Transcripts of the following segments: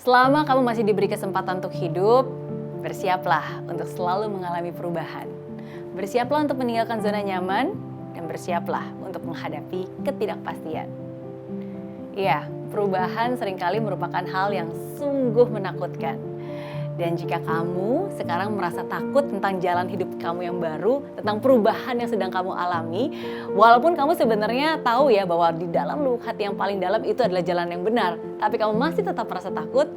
Selama kamu masih diberi kesempatan untuk hidup, bersiaplah untuk selalu mengalami perubahan. Bersiaplah untuk meninggalkan zona nyaman, dan bersiaplah untuk menghadapi ketidakpastian. Ya, perubahan seringkali merupakan hal yang sungguh menakutkan. Dan jika kamu sekarang merasa takut tentang jalan hidup kamu yang baru, tentang perubahan yang sedang kamu alami, walaupun kamu sebenarnya tahu ya bahwa di dalam lubuk hati yang paling dalam itu adalah jalan yang benar, tapi kamu masih tetap merasa takut,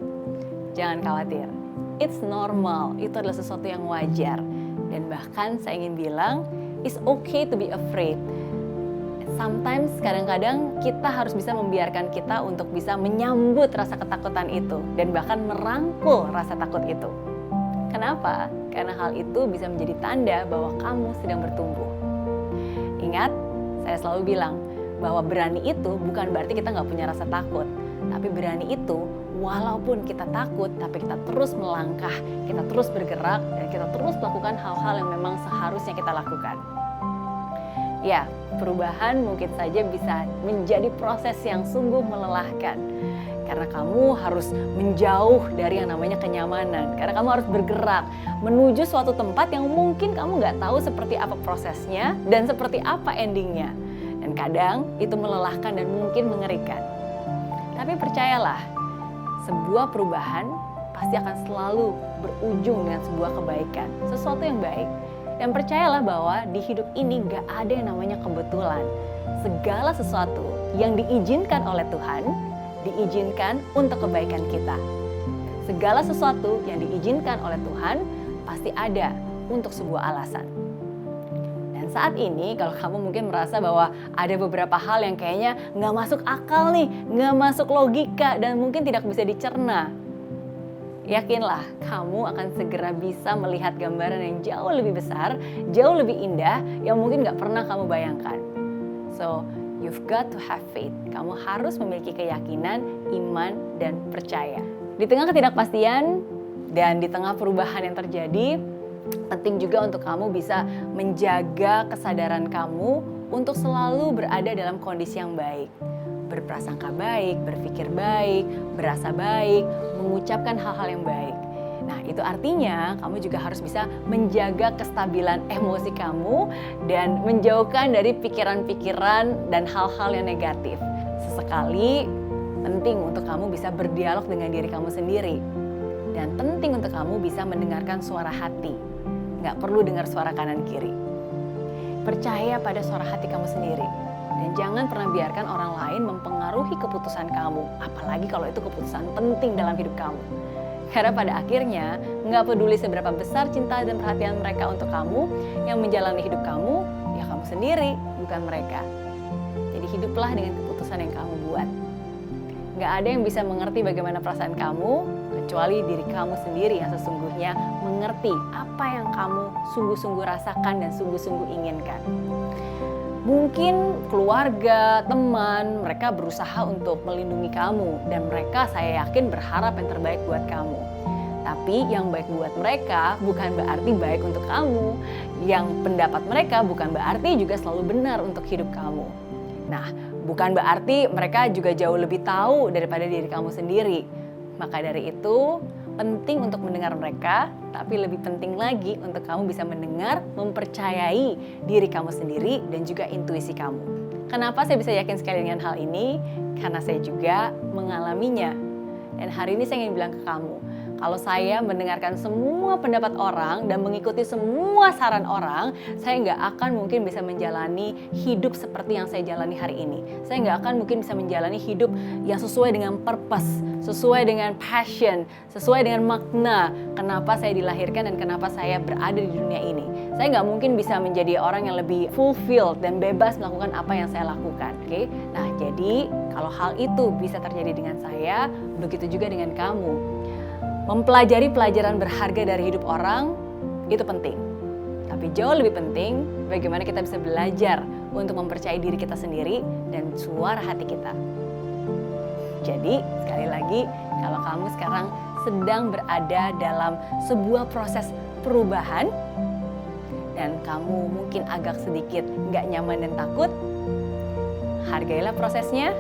jangan khawatir. It's normal, itu adalah sesuatu yang wajar. Dan bahkan saya ingin bilang, it's okay to be afraid. Sometimes kadang-kadang kita harus bisa membiarkan kita untuk bisa menyambut rasa ketakutan itu dan bahkan merangkul rasa takut itu. Kenapa? Karena hal itu bisa menjadi tanda bahwa kamu sedang bertumbuh. Ingat, saya selalu bilang bahwa berani itu bukan berarti kita nggak punya rasa takut. Tapi berani itu walaupun kita takut, tapi kita terus melangkah, kita terus bergerak, dan kita terus melakukan hal-hal yang memang seharusnya kita lakukan. Ya, perubahan mungkin saja bisa menjadi proses yang sungguh melelahkan. Karena kamu harus menjauh dari yang namanya kenyamanan. Karena kamu harus bergerak menuju suatu tempat yang mungkin kamu nggak tahu seperti apa prosesnya dan seperti apa endingnya. Dan kadang itu melelahkan dan mungkin mengerikan. Tapi percayalah, sebuah perubahan pasti akan selalu berujung dengan sebuah kebaikan, sesuatu yang baik. Dan percayalah bahwa di hidup ini gak ada yang namanya kebetulan. Segala sesuatu yang diizinkan oleh Tuhan, diizinkan untuk kebaikan kita. Segala sesuatu yang diizinkan oleh Tuhan, pasti ada untuk sebuah alasan. Dan saat ini kalau kamu mungkin merasa bahwa ada beberapa hal yang kayaknya gak masuk akal nih, gak masuk logika, dan mungkin tidak bisa dicerna. Yakinlah, kamu akan segera bisa melihat gambaran yang jauh lebih besar, jauh lebih indah, yang mungkin gak pernah kamu bayangkan. So, you've got to have faith. Kamu harus memiliki keyakinan, iman, dan percaya. Di tengah ketidakpastian dan di tengah perubahan yang terjadi, penting juga untuk kamu bisa menjaga kesadaran kamu untuk selalu berada dalam kondisi yang baik. Berprasangka baik, berpikir baik, berasa baik, mengucapkan hal-hal yang baik. Nah, itu artinya kamu juga harus bisa menjaga kestabilan emosi kamu dan menjauhkan dari pikiran-pikiran dan hal-hal yang negatif. Sesekali penting untuk kamu bisa berdialog dengan diri kamu sendiri. Dan penting untuk kamu bisa mendengarkan suara hati. Nggak perlu dengar suara kanan kiri. Percaya pada suara hati kamu sendiri. Dan jangan pernah biarkan orang lain mempengaruhi keputusan kamu, apalagi kalau itu keputusan penting dalam hidup kamu. Karena pada akhirnya, nggak peduli seberapa besar cinta dan perhatian mereka untuk kamu, yang menjalani hidup kamu, ya kamu sendiri, bukan mereka. Jadi hiduplah dengan keputusan yang kamu buat. Nggak ada yang bisa mengerti bagaimana perasaan kamu, kecuali diri kamu sendiri yang sesungguhnya mengerti apa yang kamu sungguh-sungguh rasakan dan sungguh-sungguh inginkan. Mungkin keluarga, teman, mereka berusaha untuk melindungi kamu dan mereka saya yakin berharap yang terbaik buat kamu. Tapi yang baik buat mereka bukan berarti baik untuk kamu. Yang pendapat mereka bukan berarti juga selalu benar untuk hidup kamu. Nah, bukan berarti mereka juga jauh lebih tahu daripada diri kamu sendiri. Maka dari itu, penting untuk mendengar mereka, tapi lebih penting lagi untuk kamu bisa mendengar, mempercayai diri kamu sendiri dan juga intuisi kamu. Kenapa saya bisa yakin sekali dengan hal ini? Karena saya juga mengalaminya. Dan hari ini saya ingin bilang ke kamu, kalau saya mendengarkan semua pendapat orang dan mengikuti semua saran orang, saya nggak akan mungkin bisa menjalani hidup seperti yang saya jalani hari ini. Saya nggak akan mungkin bisa menjalani hidup yang sesuai dengan purpose, sesuai dengan passion, sesuai dengan makna kenapa saya dilahirkan dan kenapa saya berada di dunia ini. Saya nggak mungkin bisa menjadi orang yang lebih fulfilled dan bebas melakukan apa yang saya lakukan. Oke? Nah, jadi kalau hal itu bisa terjadi dengan saya, begitu juga dengan kamu. Mempelajari pelajaran berharga dari hidup orang, itu penting. Tapi jauh lebih penting, bagaimana kita bisa belajar untuk mempercayai diri kita sendiri dan suara hati kita. Jadi, sekali lagi, kalau kamu sekarang sedang berada dalam sebuah proses perubahan, dan kamu mungkin agak sedikit nggak nyaman dan takut, hargailah prosesnya,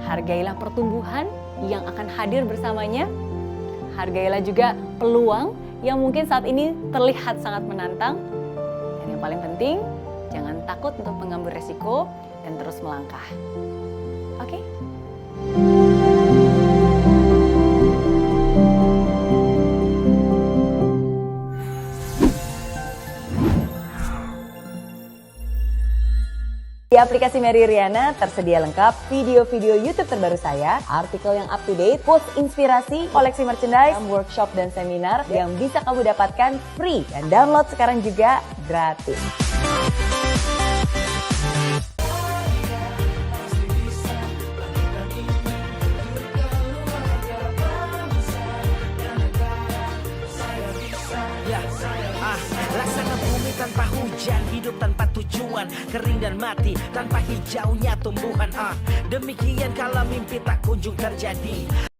hargailah pertumbuhan yang akan hadir bersamanya. Hargailah juga peluang yang mungkin saat ini terlihat sangat menantang. Dan yang paling penting, jangan takut untuk mengambil resiko dan terus melangkah. Oke? Di aplikasi Mary Riana tersedia lengkap video-video YouTube terbaru saya, artikel yang up to date, quotes inspirasi, koleksi merchandise, workshop dan seminar yang bisa kamu dapatkan free dan download sekarang juga gratis. Laksana bumi tanpa hujan, hidup tanpa tujuan, kering dan mati tanpa hijaunya tumbuhan. Demikian kalau mimpi tak kunjung terjadi.